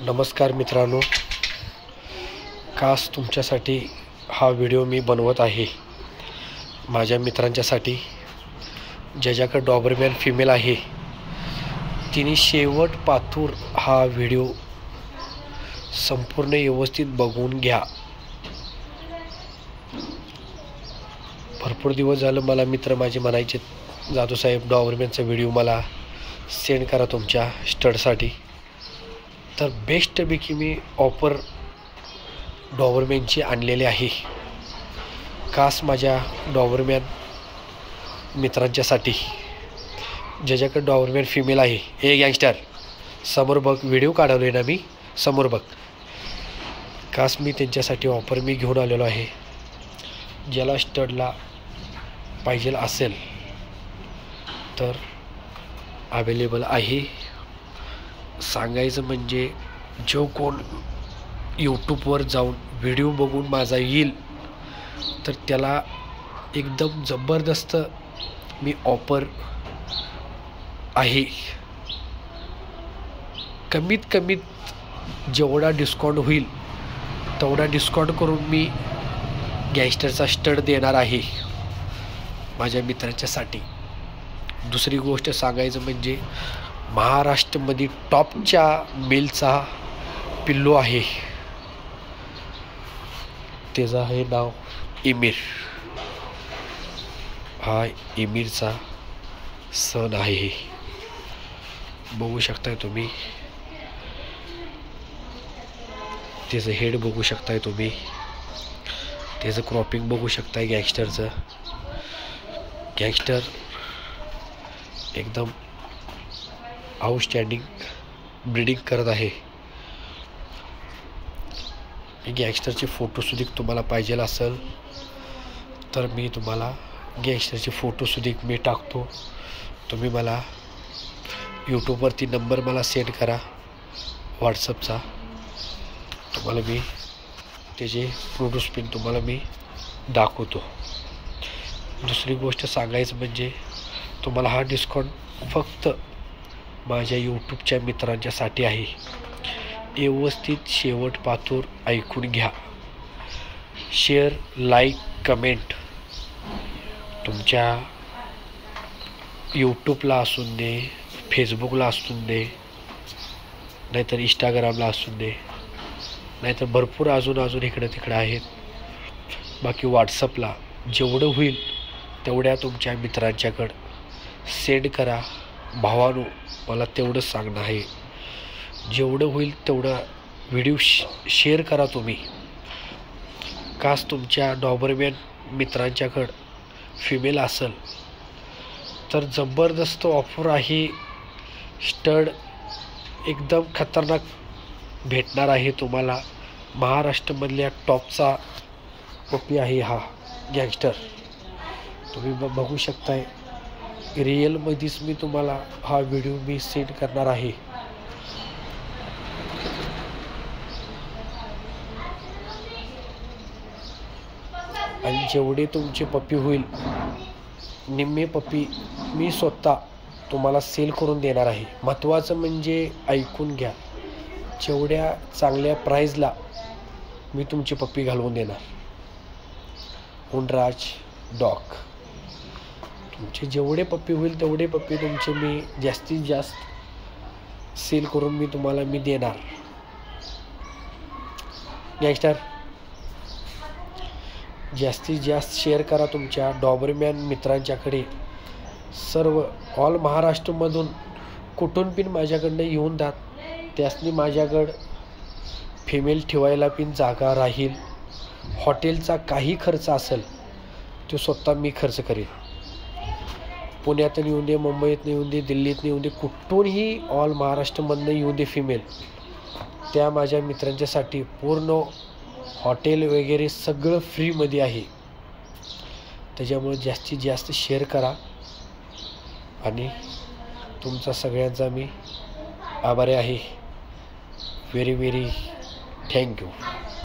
नमस्कार मित्रांनो, खास तुमच्यासाठी हा व्हिडिओ मी बनवत आहे. माझ्या मित्रांच्यासाठी ज्याच्याकडे डॉबरमॅन फिमेल आहे तिने शेवट पातूर हा व्हिडिओ संपूर्ण व्यवस्थित बघून घ्या. भरपूर दिवस झालं मला मित्र माझे म्हणायचे, जाधव साहेब डॉबरमॅनचा व्हिडिओ मला सेंड करा तुमच्या स्टडसाठी. तर बेस्टपैकी मी ऑफर डॉबरमॅनची आणलेली आहे, खास माझ्या डॉबरमॅन मित्रांच्यासाठी ज्याच्याकडे डॉबरमॅन फिमेल आहे. हे गँगस्टर समोर बघ, व्हिडिओ काढवले ना मी, समोर बघ. खास मी त्यांच्यासाठी ऑफर मी घेऊन आलेलो आहे. ज्याला स्टडला पाहिजे असेल तर अवेलेबल आहे. सांगायचं म्हणजे जो कोण यूट्यूबवर जाऊन व्हिडिओ बघून माझा येईल तर त्याला एकदम जबरदस्त मी ऑफर आहे. कमीत कमीत जेवढा डिस्काउंट होईल तेवढा डिस्काउंट करून मी गँगस्टरचा स्टड देणार आहे माझ्या मित्रांच्यासाठी. दुसरी गोष्ट सांगायचं म्हणजे महाराष्ट्रामध्ये टॉपच्या मेलचा पिल्लू आहे, त्याचं आहे नाव इमीर. हा इमीरचा सण आहे. बघू शकताय तुम्ही, त्याचं हेड बघू शकताय तुम्ही, त्याचं क्रॉपिंग बघू शकताय. गँगस्टरचं गँगस्टर एकदम आउटस्टँडिंग ब्रीडिंग करत आहे. गँगस्टरचे फोटोसुद्धा तुम्हाला पाहिजे असेल तर मी तुम्हाला गँगस्टरचे फोटोसुद्धा मी टाकतो. तुम्ही मला यूट्यूबवरती नंबर मला सेंड करा व्हॉट्सअपचा. तुम्हाला मी त्याचे फोटोज पिन तुम्हाला मी दाखवतो. दुसरी गोष्ट सांगायचं म्हणजे तुम्हाला हा डिस्काउंट फक्त माझ्या यूट्यूबच्या मित्रांच्यासाठी आहे. व्यवस्थित शेवट पातूर ऐकून घ्या. शेअर, लाईक, कमेंट तुमच्या यूट्यूबला असून दे, फेसबुकला असून दे, नाहीतर इंस्टाग्रामला असून दे, नाहीतर भरपूर अजून इकडं तिकडं आहेत. बाकी व्हॉट्सअपला जेवढं होईल तेवढ्या तुमच्या मित्रांच्याकडं सेंड करा. भावानो, मला तेवढंच सांगणं आहे, जेवढं होईल तेवढं व्हिडिओ शेअर करा तुम्ही. खास तुमच्या डॉबरमॅन मित्रांच्याकडं फिमेल असेल तर जबरदस्त ऑफर आहे. स्टड एकदम खतरनाक भेटणार आहे तुम्हाला. महाराष्ट्रामधल्या टॉपचा पप्पी आहे हा गँगस्टर. तुम्ही बघू शकताय. रिअलमध्येच मी तुम्हाला हा व्हिडिओ मी सेंड करणार आहे. आणि जेवढे तुमचे पप्पी होईल निम्मे पप्पी मी स्वतः तुम्हाला सेल करून देणार आहे. महत्त्वाचं म्हणजे ऐकून घ्या, जेवढ्या चांगल्या प्राईजला मी तुमची पप्पी घालवून देणार. हुंडराज डॉग, तुमचे जेवढे पप्पी होईल तेवढे पप्पी तुमचे मी जास्तीत जास्त सेल करून मी तुम्हाला देणार. गँगस्टर जास्तीत जास्त शेअर करा तुमच्या डॉबरमॅन मित्रांच्याकडे. सर्व ऑल महाराष्ट्रामधून कुठून पण माझ्याकडनं येऊन जात. त्यासनी माझ्याकडं फिमेल ठेवायला पण जागा राहील. हॉटेलचा काही खर्च असेल तो स्वतः मी खर्च करेन. पुण्यातून येऊन दे, मुंबईतून येऊन दे, दिल्लीतून येऊन दे, कुठूनही ऑल महाराष्ट्रामधनं येऊन दे फिमेल, त्या माझ्या मित्रांच्यासाठी पूर्ण हॉटेल वगैरे सगळं फ्रीमध्ये आहे. त्याच्यामुळे जास्तीत जास्त शेअर करा. आणि तुमचा सगळ्यांचा मी आभारी आहे. Very very thank you.